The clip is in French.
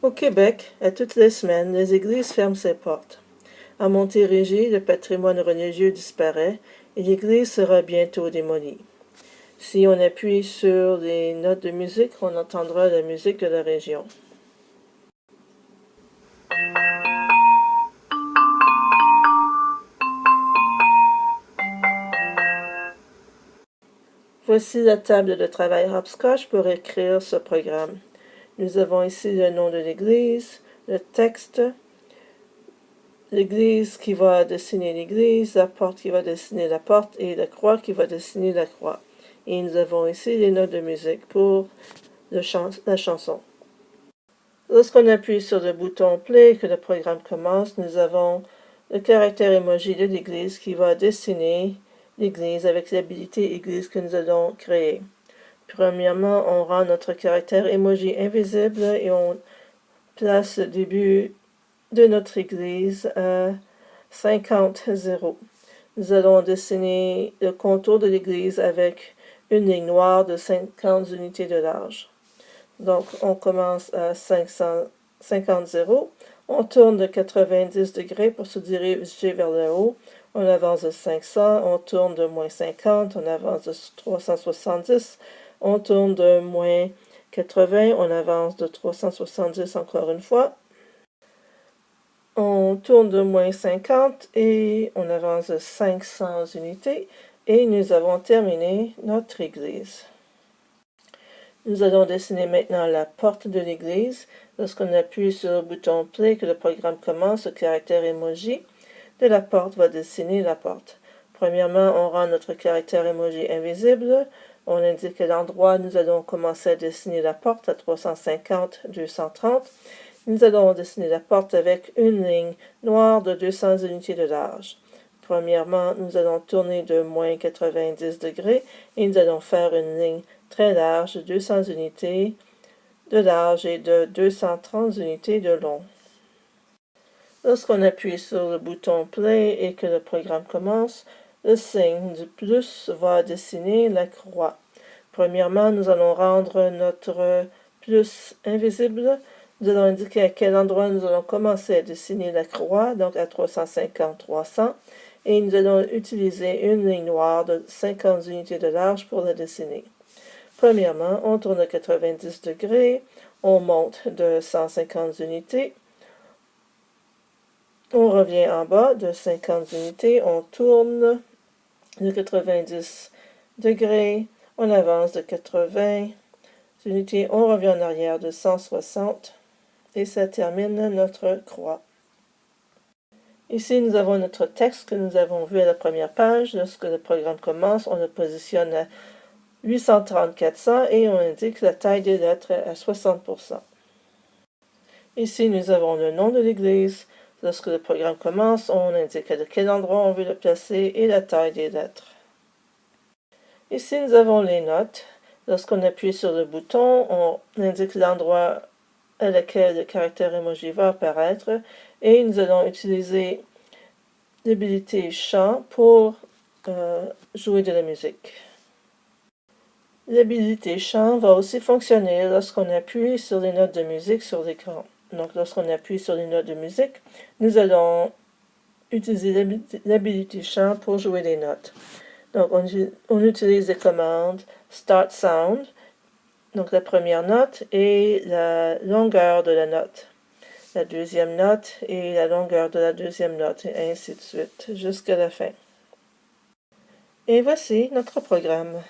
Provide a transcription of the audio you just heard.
Au Québec, à toutes les semaines, les églises ferment ses portes. À Montérégie, le patrimoine religieux disparaît et l'église sera bientôt démolie. Si on appuie sur les notes de musique, on entendra la musique de la région. Voici la table de travail Hopscotch pour écrire ce programme. Nous avons ici le nom de l'église, le texte, l'église qui va dessiner l'église, la porte qui va dessiner la porte et la croix qui va dessiner la croix. Et nous avons ici les notes de musique pour la chanson. Lorsqu'on appuie sur le bouton Play et que le programme commence, nous avons le caractère emoji de l'église qui va dessiner l'église avec l'habilité église que nous allons créer. Premièrement, on rend notre caractère emoji invisible et on place le début de notre église à 50 0. Nous allons dessiner le contour de l'église avec une ligne noire de 50 unités de large. Donc, on commence à 50 0. On tourne de 90 degrés pour se diriger vers le haut. On avance de 500, on tourne de moins 50, on avance de 370, on tourne de moins 80, on avance de 370 encore une fois. On tourne de moins 50 et on avance de 500 unités et nous avons terminé notre église. Nous allons dessiner maintenant la porte de l'église. Lorsqu'on appuie sur le bouton Play que le programme commence, le caractère emoji de la porte va dessiner la porte. Premièrement, on rend notre caractère emoji invisible. On indique à l'endroit nous allons commencer à dessiner la porte à 350, 230. Nous allons dessiner la porte avec une ligne noire de 200 unités de large. Premièrement, nous allons tourner de moins 90 degrés et nous allons faire une ligne très large de 200 unités de large et de 230 unités de long. Lorsqu'on appuie sur le bouton Play et que le programme commence, le signe du plus va dessiner la croix. Premièrement, nous allons rendre notre plus invisible. Nous allons indiquer à quel endroit nous allons commencer à dessiner la croix, donc à 350, 300. Et nous allons utiliser une ligne noire de 50 unités de large pour la dessiner. Premièrement, on tourne à 90 degrés, on monte de 150 unités, on revient en bas de 50 unités, on tourne de 90 degrés, on avance de 80 unités, on revient en arrière de 160 et ça termine notre croix. Ici, nous avons notre texte que nous avons vu à la première page. Lorsque le programme commence, on le positionne à 830-400 et on indique la taille des lettres à 60%. Ici, nous avons le nom de l'église. Lorsque le programme commence, on indique à quel endroit on veut le placer et la taille des lettres. Ici, nous avons les notes. Lorsqu'on appuie sur le bouton, on indique l'endroit à lequel le caractère emoji va apparaître et nous allons utiliser l'habilité chant pour jouer de la musique. L'habilité chant va aussi fonctionner lorsqu'on appuie sur les notes de musique sur l'écran. Donc, lorsqu'on appuie sur les notes de musique, nous allons utiliser l'habilité chant pour jouer les notes. Donc, on utilise les commandes Start Sound, donc la première note, et la longueur de la note. La deuxième note et la longueur de la deuxième note, et ainsi de suite, jusqu'à la fin. Et voici notre programme.